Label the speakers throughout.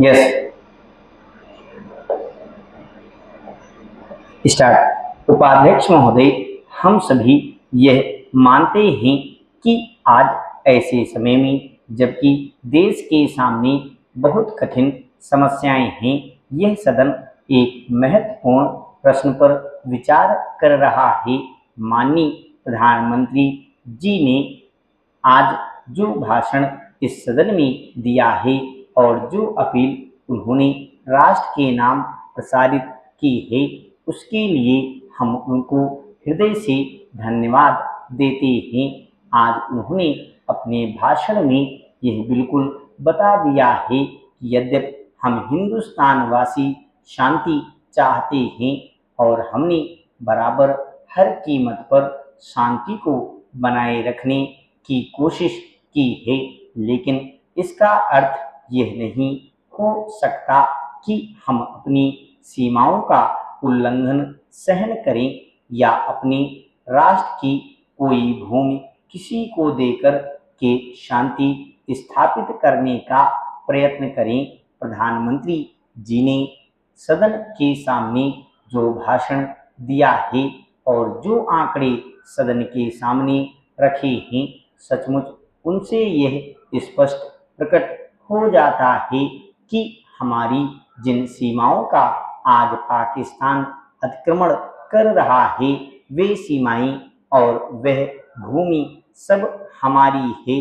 Speaker 1: Yes. Start. उपाध्यक्ष महोदय, हम सभी यह मानते हैं कि आज ऐसे समय में जबकि देश के सामने बहुत कठिन समस्याएं हैं, यह सदन एक महत्वपूर्ण प्रश्न पर विचार कर रहा है। माननीय प्रधानमंत्री जी ने आज जो भाषण इस सदन में दिया है और जो अपील उन्होंने राष्ट्र के नाम प्रसारित की है, उसके लिए हम उनको हृदय से धन्यवाद देते हैं। आज उन्होंने अपने भाषण में यह बिल्कुल बता दिया है कि यद्यपि हम हिंदुस्तानवासी शांति चाहते हैं और हमने बराबर हर कीमत पर शांति को बनाए रखने की कोशिश की है, लेकिन इसका अर्थ यह नहीं हो सकता कि हम अपनी सीमाओं का उल्लंघन सहन करें या अपने राष्ट्र की कोई भूमि किसी को देकर के शांति स्थापित करने का प्रयत्न करें। प्रधानमंत्री जी ने सदन के सामने जो भाषण दिया है और जो आंकड़े सदन के सामने रखे हैं, सचमुच उनसे यह स्पष्ट प्रकट हो जाता है कि हमारी जिन सीमाओं का आज पाकिस्तान अतिक्रमण कर रहा है, वे सीमाएं और वह भूमि सब हमारी है।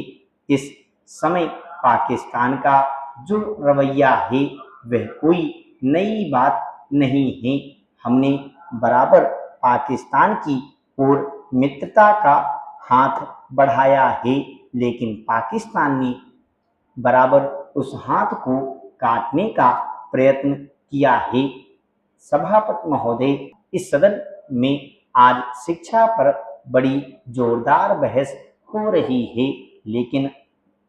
Speaker 1: इस समय पाकिस्तान का जो रवैया है वह कोई नई बात नहीं है। हमने बराबर पाकिस्तान की ओर मित्रता का हाथ बढ़ाया है, लेकिन पाकिस्तान ने बराबर उस हाथ को काटने का प्रयत्न किया है। सभापति महोदय, इस सदन में आज शिक्षा पर बड़ी जोरदार बहस हो रही है, लेकिन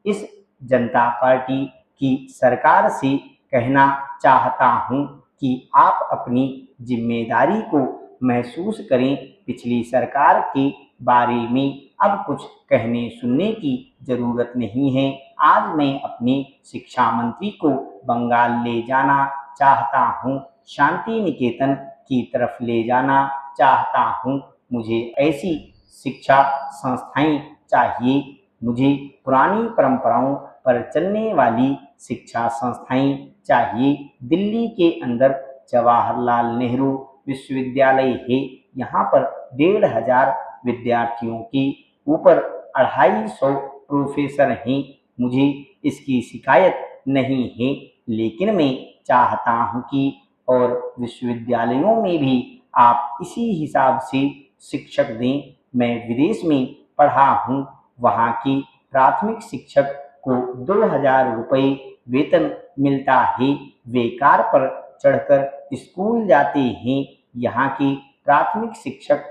Speaker 1: इस जनता पार्टी की सरकार से कहना चाहता हूं कि आप अपनी जिम्मेदारी को महसूस करें। पिछली सरकार के बारे में अब कुछ कहने सुनने की जरूरत नहीं है। आज मैं अपने शिक्षा मंत्री को बंगाल ले जाना चाहता हूं, शांति निकेतन की तरफ ले जाना चाहता हूं। मुझे ऐसी शिक्षा संस्थाएं चाहिए। मुझे पुरानी परंपराओं पर चलने वाली शिक्षा संस्थाएं चाहिए। दिल्ली के अंदर जवाहरलाल नेहरू विश्वविद्यालय है, यहाँ पर 1500 विद्यार्थियों के ऊपर 250 प्रोफेसर हैं। मुझे इसकी शिकायत नहीं है, लेकिन मैं चाहता हूं कि और विश्वविद्यालयों में भी आप इसी हिसाब से शिक्षक दें। मैं विदेश में पढ़ा हूं, वहाँ की प्राथमिक शिक्षक को 2000 रुपये वेतन मिलता है। वे कार पर चढ़कर स्कूल जाते हैं। यहाँ की प्राथमिक शिक्षक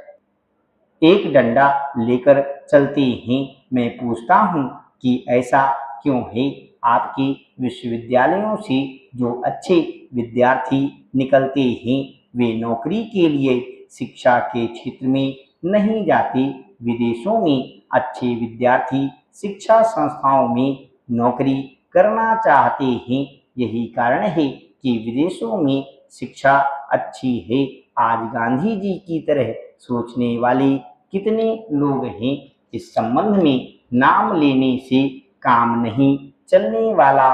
Speaker 1: एक डंडा लेकर चलते हैं। मैं पूछता हूँ कि ऐसा क्यों है? आपके विश्वविद्यालयों से जो अच्छे विद्यार्थी निकलते हैं, वे नौकरी के लिए शिक्षा के क्षेत्र में नहीं जाते। विदेशों में अच्छे विद्यार्थी शिक्षा संस्थाओं में नौकरी करना चाहते हैं। यही कारण है कि विदेशों में शिक्षा अच्छी है। आज गांधी जी की तरह सोचने वाले कितने लोग हैं? इस संबंध में नाम लेने से काम नहीं चलने वाला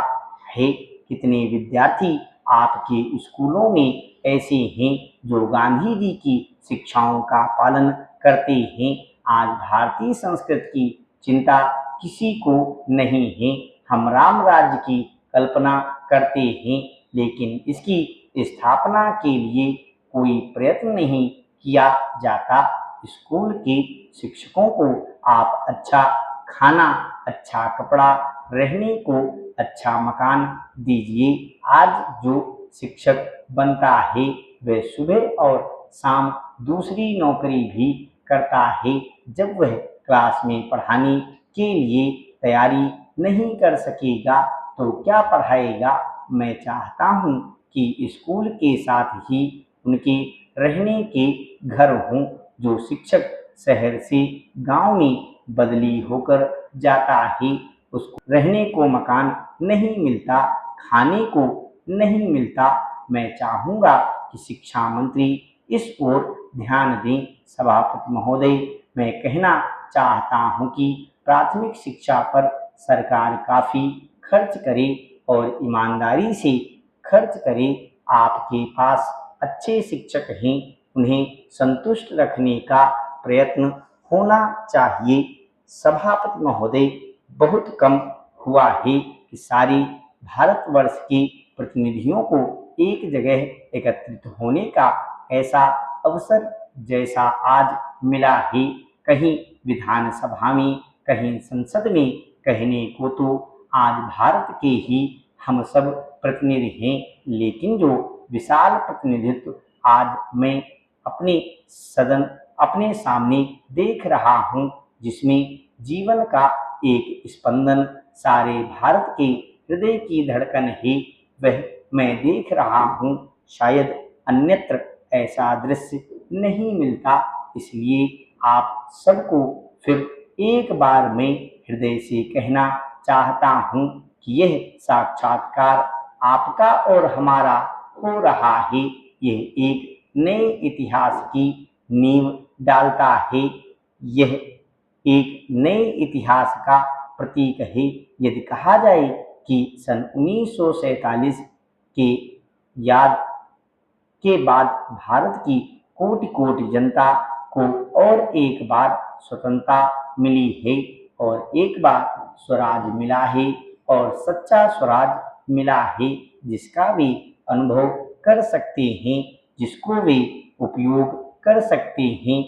Speaker 1: है। कितने विद्यार्थी आपके स्कूलों में ऐसे हैं जो गांधी जी की शिक्षाओं का पालन करते हैं? आज भारतीय संस्कृति की चिंता किसी को नहीं है। हम राम राज्य की कल्पना करते हैं, लेकिन इसकी स्थापना के लिए कोई प्रयत्न नहीं किया जाता। स्कूल के शिक्षकों को आप अच्छा खाना, अच्छा कपड़ा, रहने को अच्छा मकान दीजिए। आज जो शिक्षक बनता है वह सुबह और शाम दूसरी नौकरी भी करता है। जब वह क्लास में पढ़ाने के लिए तैयारी नहीं कर सकेगा तो क्या पढ़ाएगा? मैं चाहता हूँ कि स्कूल के साथ ही उनके रहने के घर हों। जो शिक्षक शहर से गांव में बदली होकर जाता है, उसको रहने को मकान नहीं मिलता, खाने को नहीं मिलता। मैं चाहूँगा कि शिक्षा मंत्री इस ओर ध्यान दें। सभापति महोदय, मैं कहना चाहता हूँ कि प्राथमिक शिक्षा पर सरकार काफ़ी खर्च करे और ईमानदारी से खर्च करे। आपके पास अच्छे शिक्षक हैं, उन्हें संतुष्ट रखने का प्रयत्न होना चाहिए। सभापति महोदय, बहुत कम हुआ है कि सारी भारतवर्ष के प्रतिनिधियों को एक जगह एकत्रित होने का ऐसा अवसर जैसा आज मिला है। कहीं विधानसभा में, कहीं संसद में, कहने को तो आज भारत के ही हम सब प्रतिनिधि हैं, लेकिन जो विशाल प्रतिनिधित्व आज मैं अपने सामने देख रहा हूँ, जिसमें जीवन का एक स्पंदन सारे भारत के हृदय की धड़कन है, वह मैं देख रहा हूँ। शायद अन्यत्र ऐसा दृश्य नहीं मिलता। इसलिए आप सबको फिर एक बार मैं हृदय से कहना चाहता हूँ कि यह साक्षात्कार आपका और हमारा हो रहा है। यह एक नए इतिहास की नींव डालता है। यह एक नए इतिहास का प्रतीक है। यदि कहा जाए कि सन 1947 के याद के बाद भारत की कोटि कोटि जनता को और एक बार स्वतंत्रता मिली है और एक बार स्वराज मिला है और सच्चा स्वराज मिला है, जिसका वे अनुभव कर सकते हैं, जिसको वे उपयोग कर सकते हैं,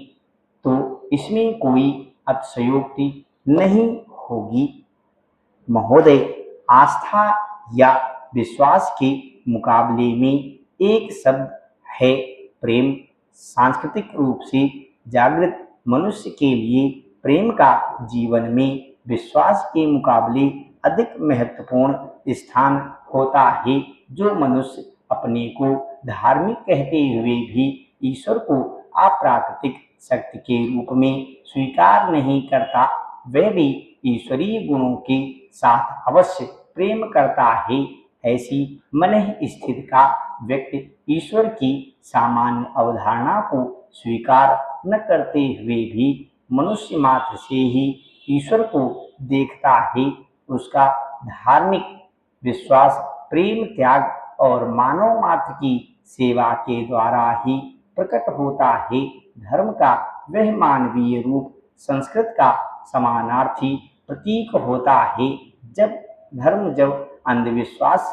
Speaker 1: तो इसमें कोई अतिशयोक्ति नहीं होगी। महोदय, आस्था या विश्वास के मुकाबले में एक शब्द है प्रेम। सांस्कृतिक रूप से जागृत मनुष्य के लिए प्रेम का जीवन में विश्वास के मुकाबले अधिक महत्वपूर्ण स्थान होता है। जो मनुष्य अपने को धार्मिक कहते हुए भी ईश्वर को अप्राकृतिक शक्ति के रूप में स्वीकार नहीं करता, वह भी ईश्वरीय गुणों के साथ अवश्य प्रेम करता है। ऐसी मन स्थिति का व्यक्ति ईश्वर की सामान्य अवधारणा को स्वीकार न करते हुए भी मनुष्य मात्र से ही ईश्वर को देखता है। उसका धार्मिक विश्वास प्रेम, त्याग और मानव मात्र की सेवा के द्वारा ही प्रकट होता है। धर्म का वह मानवीय रूप संस्कृत का समानार्थी प्रतीक होता है। जब अंधविश्वास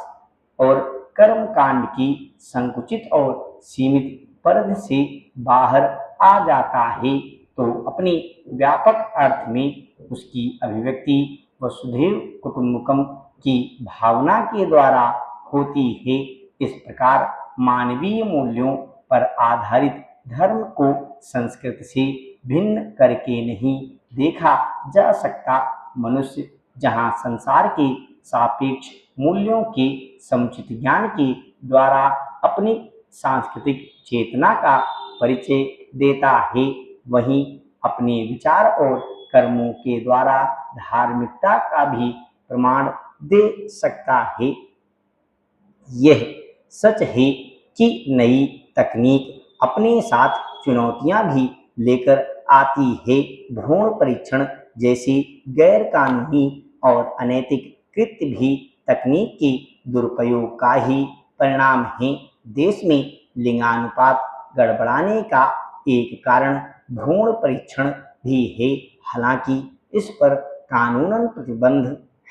Speaker 1: और कर्म कांड की संकुचित और सीमित परिधि से बाहर आ जाता है, तो अपने व्यापक अर्थ में उसकी अभिव्यक्ति वसुधैव कुटुंबकम की भावना के द्वारा होती है। इस प्रकार मानवीय मूल्यों पर आधारित धर्म को संस्कृत से भिन्न करके नहीं देखा जा सकता। मनुष्य जहाँ संसार के सापेक्ष मूल्यों के समुचित ज्ञान के द्वारा अपनी सांस्कृतिक चेतना का परिचय देता है, वहीं अपने विचार और कर्मों के द्वारा धार्मिकता का भी प्रमाण दे सकता है। यह सच है कि नई तकनीक अपने साथ चुनौतियां भी लेकर आती है। भ्रूण परीक्षण जैसी गैर कानूनी और अनैतिक कृत्य भी तकनीक के दुरुपयोग का ही परिणाम है। देश में लिंगानुपात गड़बड़ाने का एक कारण भ्रूण परीक्षण भी है। हालांकि इस पर कानूनन प्रतिबंध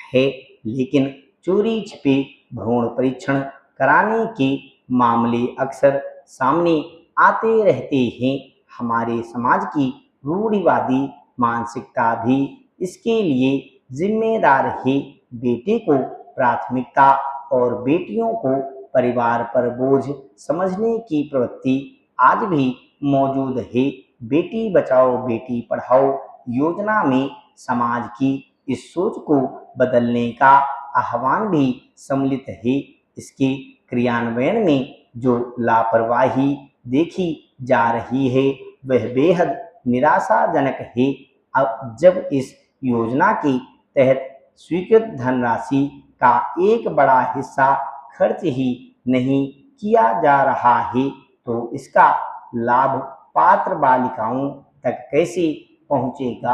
Speaker 1: है, लेकिन चोरी छिपे भ्रूण परीक्षण कराने के मामले अक्सर सामने आते रहते हैं। हमारे समाज की रूढ़िवादी मानसिकता भी इसके लिए जिम्मेदार है। बेटे को प्राथमिकता और बेटियों को परिवार पर बोझ समझने की प्रवृत्ति आज भी मौजूद है। बेटी बचाओ बेटी पढ़ाओ योजना में समाज की इस सोच को बदलने का आह्वान भी सम्मिलित है। इसके क्रियान्वयन में जो लापरवाही देखी जा रही है, वह बेहद निराशाजनक है। अब जब इस योजना के तहत स्वीकृत धनराशि का एक बड़ा हिस्सा खर्च ही नहीं किया जा रहा है तो इसका लाभ पात्र बालिकाओं तक कैसे पहुंचेगा।